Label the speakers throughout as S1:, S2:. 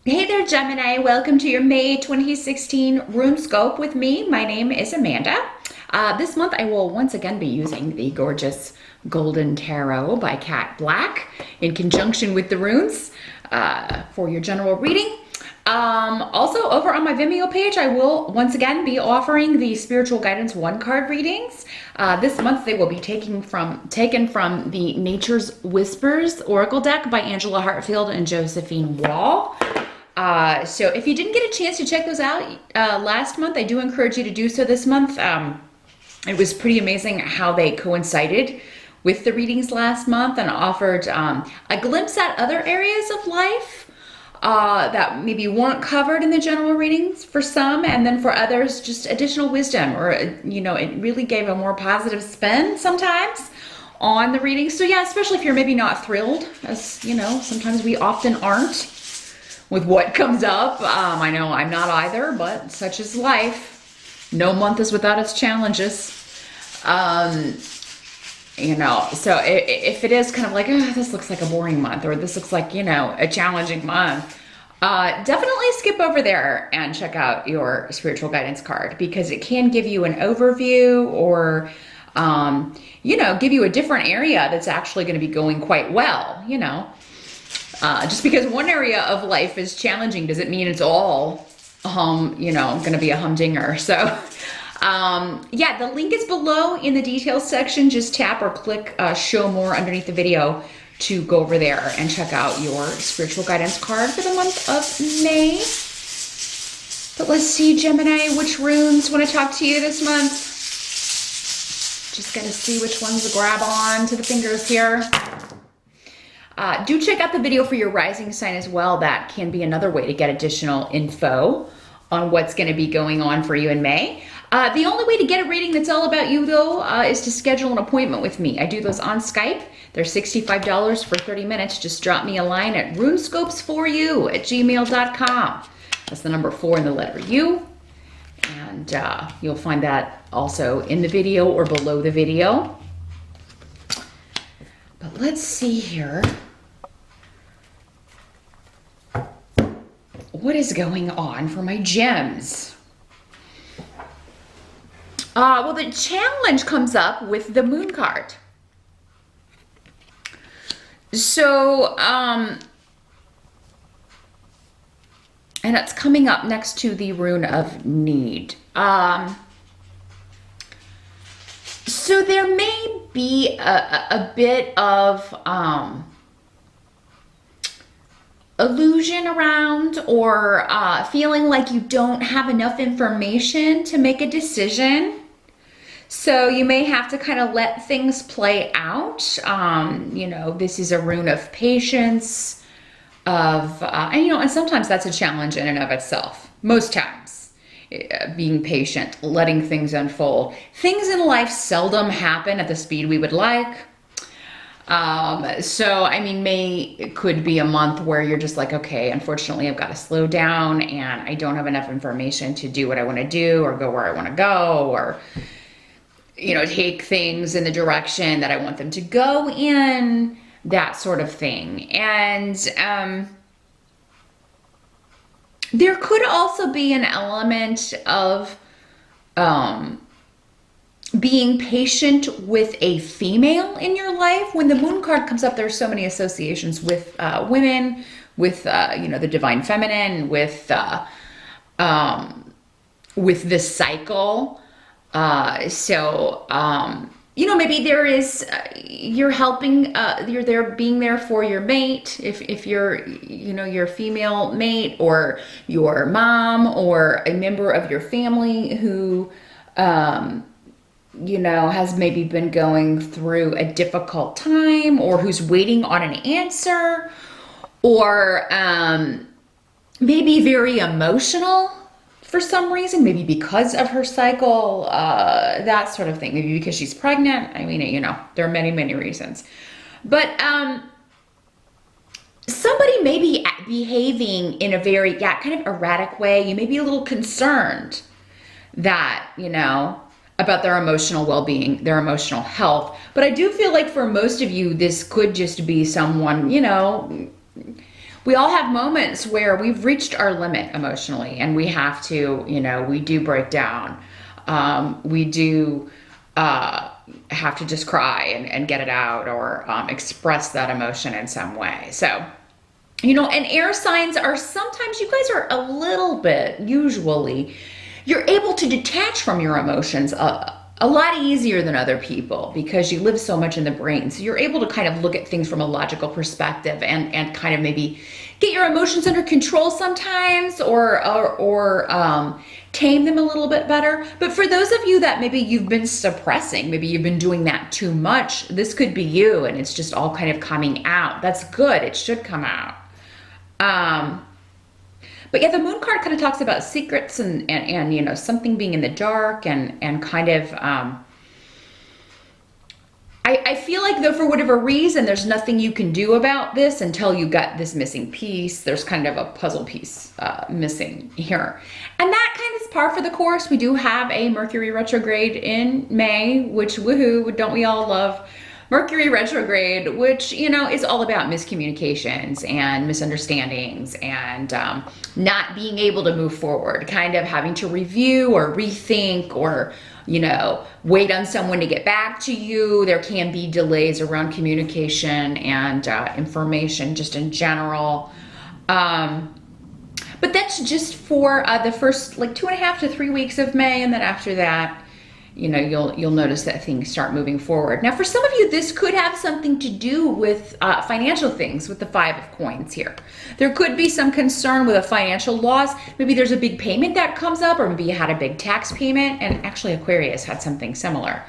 S1: Hey there, Gemini. Welcome to your May 2016 Runescope with me. My name is Amanda. This month I will once again be using the gorgeous Golden Tarot by Cat Black in conjunction with the runes for your general reading. Also, over on my Vimeo page, I will once again be offering the Spiritual Guidance one-card readings. This month they will be taken from the Nature's Whispers Oracle deck by Angela Hartfield and Josephine Wall. So if you didn't get a chance to check those out last month, I do encourage you to do so this month. It was pretty amazing how they coincided with the readings last month and offered a glimpse at other areas of life that maybe weren't covered in the general readings for some, and then for others, just additional wisdom, or, it really gave a more positive spin sometimes on the readings. So yeah, especially if you're maybe not thrilled, as sometimes we often aren't with what comes up. I know I'm not either, but such is life. No month is without its challenges. So if it is kind of like, oh, this looks like a boring month, or this looks like, a challenging month, definitely skip over there and check out your spiritual guidance card, because it can give you an overview or, give you a different area that's actually going to be going quite well, just because one area of life is challenging doesn't mean it's all, going to be a humdinger. So, yeah, the link is below in the details section. Just tap or click show more underneath the video to go over there and check out your spiritual guidance card for the month of May. But let's see, Gemini, which runes want to talk to you this month? Just got to see which ones to grab on to the fingers here. Do check out the video for your rising sign as well. That can be another way to get additional info on what's going to be going on for you in May. The only way to get a reading that's all about you, though, is to schedule an appointment with me. I do those on Skype. They're $65 for 30 minutes. Just drop me a line at runescopes4u@gmail.com. That's the number 4 and the letter U. And you'll find that also in the video or below the video. But let's see here. What is going on for my gems? Well, the challenge comes up with the moon card. So, and it's coming up next to the rune of need. So there may be a bit of illusion around, or feeling like you don't have enough information to make a decision. So you may have to kind of let things play out. This is a rune of patience, and sometimes that's a challenge in and of itself. Most times, being patient, letting things unfold. Things in life seldom happen at the speed we would like. It could be a month where you're just like, okay, unfortunately I've got to slow down and I don't have enough information to do what I want to do or go where I want to go, or, take things in the direction that I want them to go in, that sort of thing. And, there could also be an element of, being patient with a female in your life. When the moon card comes up, there's so many associations with women, with the divine feminine, with the cycle. Maybe there is you're helping, you're there, being there for your mate, if you're your female mate, or your mom, or a member of your family who has maybe been going through a difficult time, or who's waiting on an answer, or maybe very emotional for some reason, maybe because of her cycle, that sort of thing. Maybe because she's pregnant. There are many, many reasons. But somebody may be behaving in a very, kind of erratic way. You may be a little concerned that, about their emotional well-being, their emotional health. But I do feel like for most of you, this could just be someone, we all have moments where we've reached our limit emotionally and we have to, we do break down. We do have to just cry and get it out, or express that emotion in some way. So, and air signs are sometimes, you guys are a little bit, usually, you're able to detach from your emotions a lot easier than other people because you live so much in the brain. So you're able to kind of look at things from a logical perspective and kind of maybe get your emotions under control sometimes, or tame them a little bit better. But for those of you that maybe you've been suppressing, maybe you've been doing that too much, this could be you, and it's just all kind of coming out. That's good. It should come out. But yeah, the moon card kind of talks about secrets and something being in the dark and kind of, I feel like though, for whatever reason, there's nothing you can do about this until you got this missing piece. There's kind of a puzzle piece missing here. And that kind of is par for the course. We do have a Mercury retrograde in May, which woohoo, don't we all love Mercury retrograde, which, is all about miscommunications and misunderstandings and not being able to move forward, kind of having to review or rethink or, wait on someone to get back to you. There can be delays around communication and information just in general. But that's just for the first 2.5 to 3 weeks of May. And then after that, you'll notice that things start moving forward. Now, for some of you, this could have something to do with financial things, with the 5 of coins here. There could be some concern with a financial loss. Maybe there's a big payment that comes up, or maybe you had a big tax payment, and actually Aquarius had something similar.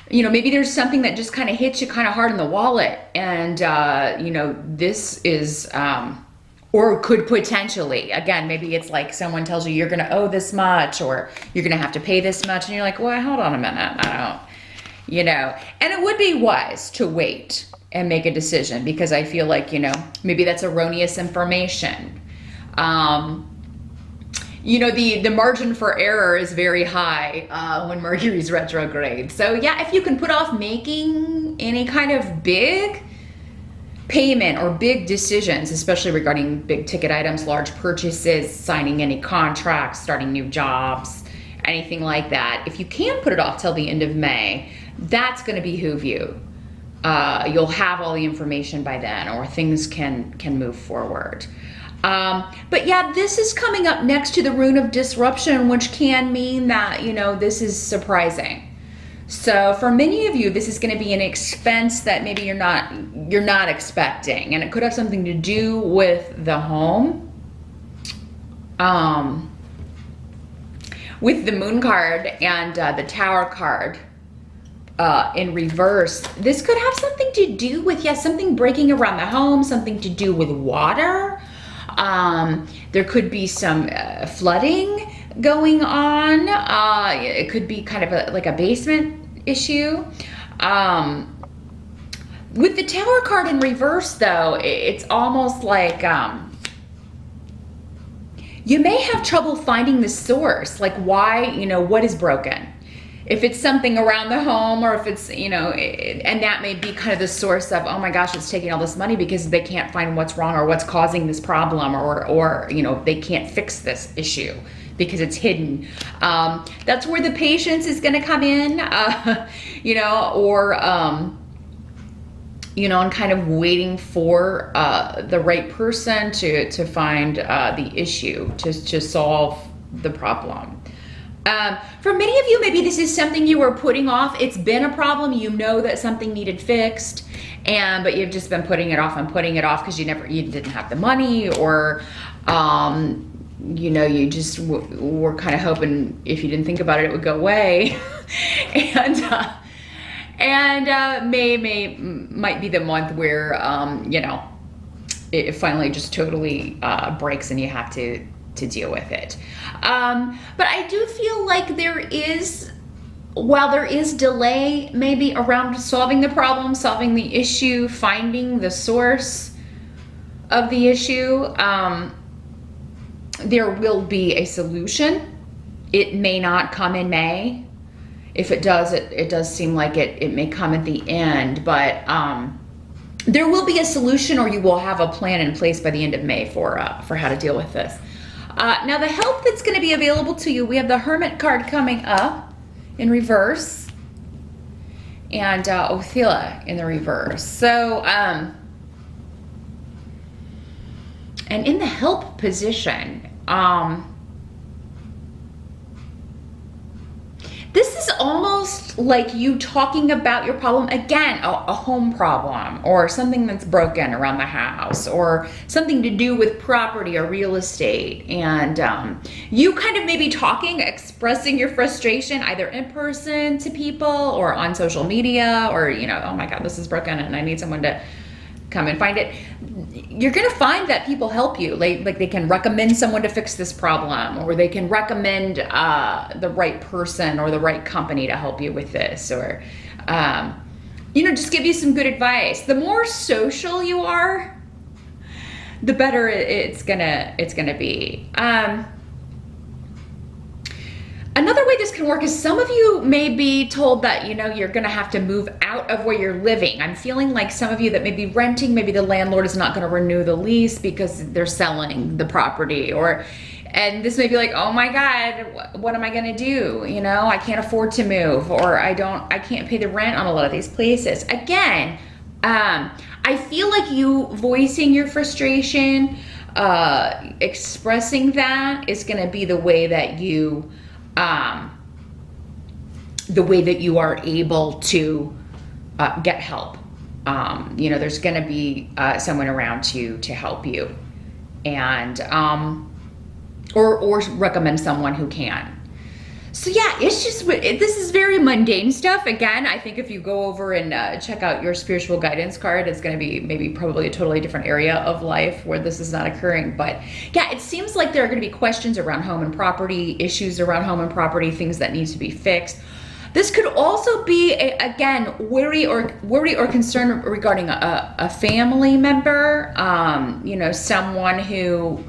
S1: Maybe there's something that just kind of hits you kind of hard in the wallet, and, this is... or could potentially, again, maybe it's like someone tells you you're going to owe this much, or you're going to have to pay this much. And you're like, well, hold on a minute. I don't, and it would be wise to wait and make a decision, because I feel like, maybe that's erroneous information. The margin for error is very high when Mercury's retrograde. So yeah, if you can put off making any kind of big payment or big decisions, especially regarding big ticket items, large purchases, signing any contracts, starting new jobs, anything like that. If you can put it off till the end of May, that's going to behoove you. You'll have all the information by then, or things can move forward. But yeah, this is coming up next to the rune of disruption, which can mean that, this is surprising. So for many of you, this is going to be an expense that maybe you're not expecting, and it could have something to do with the home. With the moon card and the tower card in reverse, this could have something to do with, something breaking around the home, something to do with water. There could be some flooding going on. It could be kind of like a basement issue. With the tower card in reverse, though, it's almost like you may have trouble finding the source, like why, what is broken. If it's something around the home, or if it's, and that may be kind of the source of, oh my gosh, it's taking all this money because they can't find what's wrong or what's causing this problem, or they can't fix this issue because it's hidden. That's where the patience is going to come in, and kind of waiting for the right person to find the issue, to solve the problem. For many of you, maybe this is something you were putting off. It's been a problem. That something needed fixed, but you've just been putting it off because you didn't have the money, or you just were kind of hoping if you didn't think about it, it would go away. and May might be the month where it finally just totally breaks and you have to deal with it. But I do feel like while there is delay maybe around solving the problem, solving the issue, finding the source of the issue, there will be a solution. It may not come in May. If it does, it does seem like it may come at the end, but there will be a solution, or you will have a plan in place by the end of May for how to deal with this. Now, the help that's going to be available to you, we have the Hermit card coming up in reverse, and Othila in the reverse. So, and in the help position, this is almost like you talking about your problem. Again, a home problem, or something that's broken around the house, or something to do with property or real estate. And you kind of maybe talking, expressing your frustration either in person to people or on social media, or, you know, oh my God, this is broken and I need someone to come and find it. You're going to find that people help you. Like they can recommend someone to fix this problem, or they can recommend the right person or the right company to help you with this, or you know, just give you some good advice. The more social you are, the better it's gonna be. Another way this can work is some of you may be told that, you know, you're going to have to move out of where you're living. I'm feeling like some of you that may be renting, maybe the landlord is not going to renew the lease because they're selling the property, and this may be like, oh my God, what am I going to do? You know, I can't afford to move, or I can't pay the rent on a lot of these places. Again, I feel like you voicing your frustration, expressing that is going to be the way that you are able to get help. You know, there's going to be someone around you to help you, and or recommend someone who can. So yeah, it's just, this is very mundane stuff. Again, I think if you go over and check out your spiritual guidance card, it's going to be maybe probably a totally different area of life where this is not occurring. But yeah, it seems like there are going to be questions around home and property, issues around home and property, things that need to be fixed. This could also be, again, worry or concern regarding a family member, you know, someone who,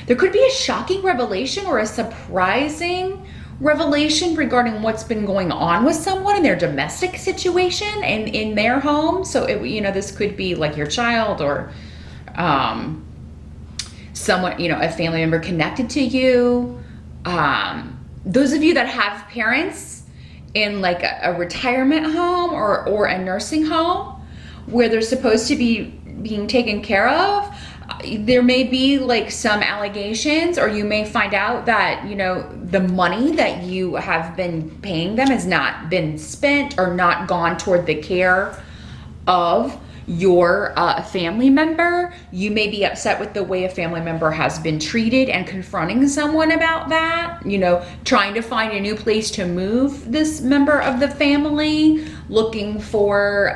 S1: there could be a shocking revelation or a surprising revelation regarding what's been going on with someone in their domestic situation and in their home. So, you know, this could be like your child, or someone, you know, a family member connected to you. Those of you that have parents in like a retirement home or a nursing home where they're supposed to be being taken care of, there may be like some allegations, or you may find out that, you know, the money that you have been paying them has not been spent or not gone toward the care of your family member. You may be upset with the way a family member has been treated and confronting someone about that, you know, trying to find a new place to move this member of the family, looking for,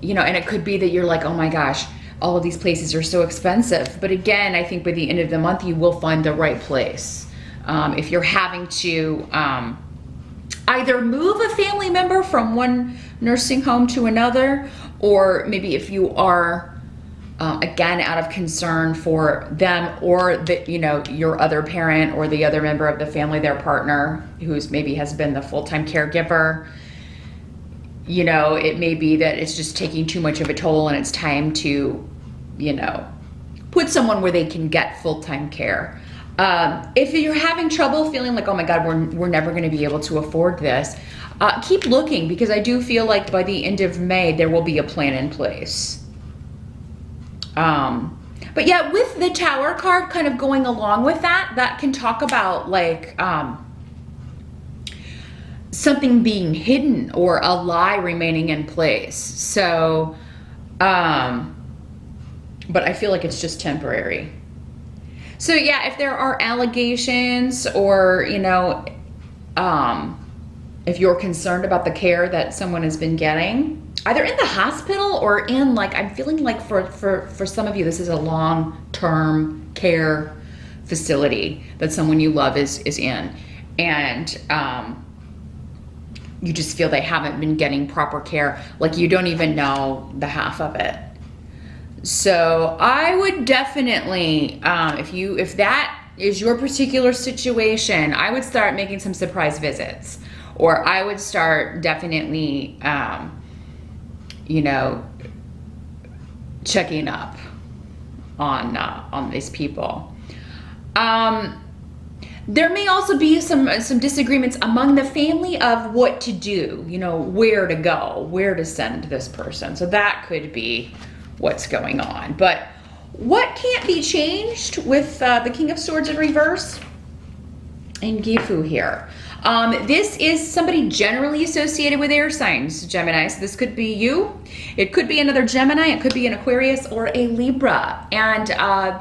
S1: you know, and it could be that you're like, oh my gosh, all of these places are so expensive. But again, I think by the end of the month, you will find the right place. If you're having to either move a family member from one nursing home to another, or maybe if you are, again, out of concern for them, or that, you know, your other parent or the other member of the family, their partner, who's maybe has been the full-time caregiver, you know, it may be that it's just taking too much of a toll and it's time to, you know, put someone where they can get full-time care. If you're having trouble feeling like, oh my God, we're never going to be able to afford this, keep looking, because I do feel like by the end of May, there will be a plan in place. But yeah, with the Tower card kind of going along with that, that can talk about like, something being hidden or a lie remaining in place. So, but I feel like it's just temporary. So yeah, if there are allegations, or, you know, if you're concerned about the care that someone has been getting, either in the hospital or in, like, I'm feeling like for some of you, this is a long-term care facility that someone you love is in. And, you just feel they haven't been getting proper care. Like, you don't even know the half of it. So I would definitely, if that is your particular situation, I would start making some surprise visits, or I would start definitely, you know, checking up on these people. There may also be some disagreements among the family of what to do, you know, where to go, where to send this person. So that could be what's going on. But what can't be changed with the King of Swords in reverse and Gifu here? This is somebody generally associated with air signs, Gemini. So this could be you. It could be another Gemini. It could be an Aquarius or a Libra. And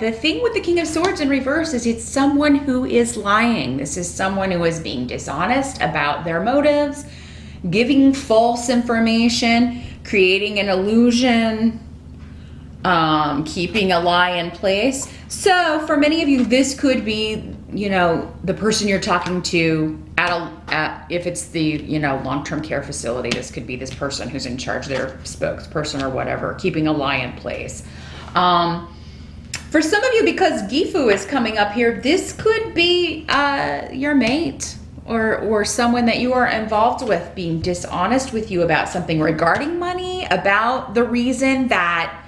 S1: the thing with the King of Swords in reverse is it's someone who is lying. This is someone who is being dishonest about their motives, giving false information, creating an illusion, keeping a lie in place. So for many of you, this could be, you know, the person you're talking to if it's the, you know, long-term care facility. This could be this person who's in charge, their spokesperson or whatever, keeping a lie in place. For some of you, because Gifu is coming up here, this could be your mate or someone that you are involved with being dishonest with you about something regarding money, about the reason that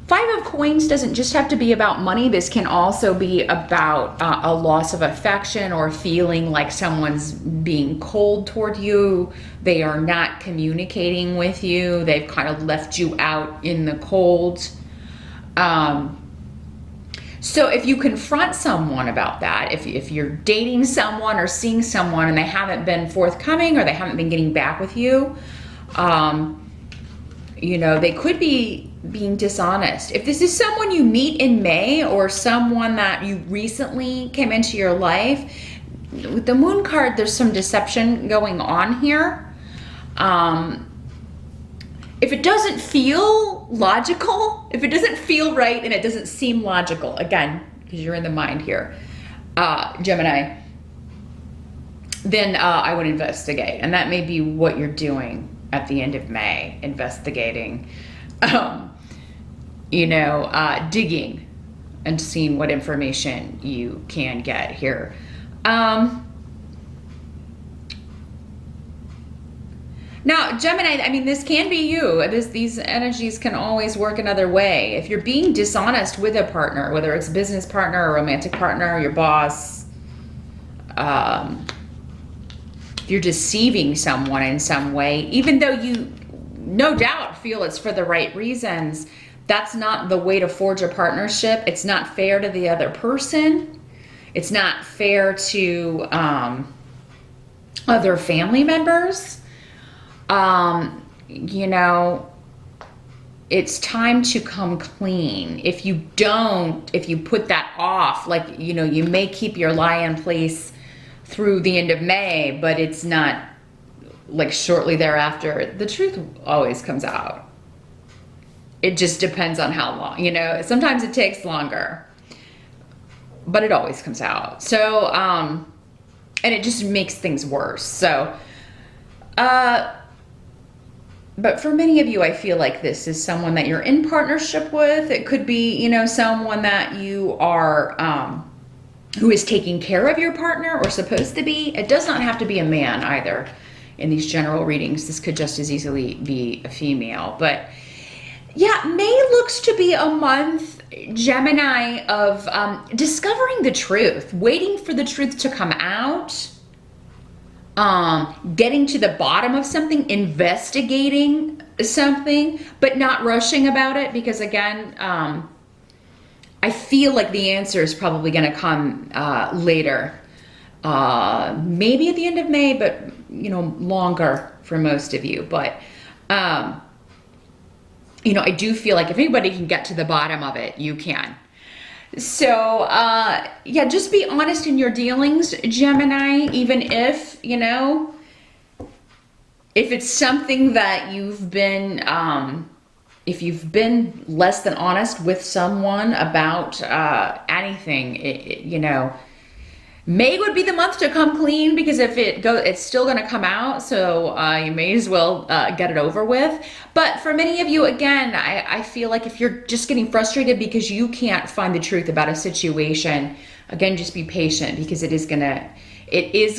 S1: Five of Coins doesn't just have to be about money. This can also be about a loss of affection or feeling like someone's being cold toward you. They are not communicating with you. They've kind of left you out in the cold. So if you confront someone about that, if you're dating someone or seeing someone and they haven't been forthcoming or they haven't been getting back with you, you know, they could be being dishonest. If this is someone you meet in May or someone that you recently came into your life, with the Moon card, there's some deception going on here. If it doesn't feel logical, if it doesn't feel right and it doesn't seem logical, again, because you're in the mind here, Gemini, then I would investigate. And that may be what you're doing at the end of May, investigating, you know, digging and seeing what information you can get here. Now, Gemini, I mean, this can be you. These energies can always work another way. If you're being dishonest with a partner, whether it's a business partner, a romantic partner, your boss, if you're deceiving someone in some way, even though you no doubt feel it's for the right reasons, that's not the way to forge a partnership. It's not fair to the other person. It's not fair to other family members. You know, it's time to come clean. If you put that off, like, you know, you may keep your lie in place through the end of May, but it's not like shortly thereafter. The truth always comes out. It just depends on how long, you know, sometimes it takes longer, but it always comes out. So, and it just makes things worse. So, but for many of you, I feel like this is someone that you're in partnership with. It could be, you know, someone that you are, who is taking care of your partner or supposed to be. It does not have to be a man either in these general readings. This could just as easily be a female. But yeah, May looks to be a month, Gemini, of discovering the truth, waiting for the truth to come out. Getting to the bottom of something, investigating something, but not rushing about it, because again, I feel like the answer is probably going to come later, maybe at the end of May, but you know, longer for most of you. But you know, I do feel like if anybody can get to the bottom of it, you can. So, yeah, just be honest in your dealings, Gemini, even if, you know, if it's something that you've been, if you've been less than honest with someone about anything, you know, May would be the month to come clean, because if it goes, it's still going to come out. So you may as well get it over with. But for many of you, again, I feel like if you're just getting frustrated because you can't find the truth about a situation, again, just be patient, because it is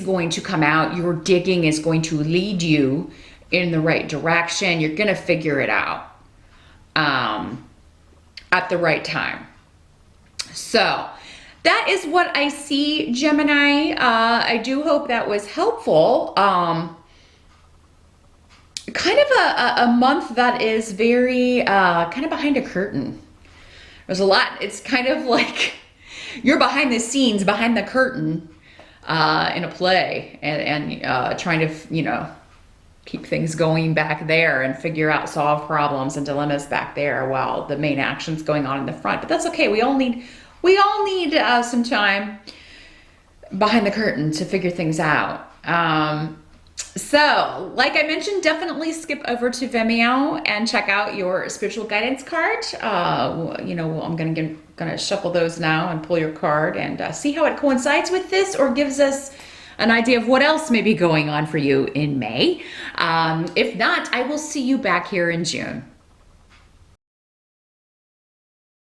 S1: going to come out. Your digging is going to lead you in the right direction. You're going to figure it out at the right time. So that is what I see, Gemini. I do hope that was helpful. Kind of a month that is very kind of behind a curtain. There's a lot. It's kind of like you're behind the scenes, behind the curtain in a play, and trying to, you know, keep things going back there and figure out, solve problems and dilemmas back there while the main action's going on in the front. But that's okay. We all need some time behind the curtain to figure things out. So, like I mentioned, definitely skip over to Vimeo and check out your spiritual guidance card. You know, I'm gonna shuffle those now and pull your card and see how it coincides with this or gives us an idea of what else may be going on for you in May. If not, I will see you back here in June.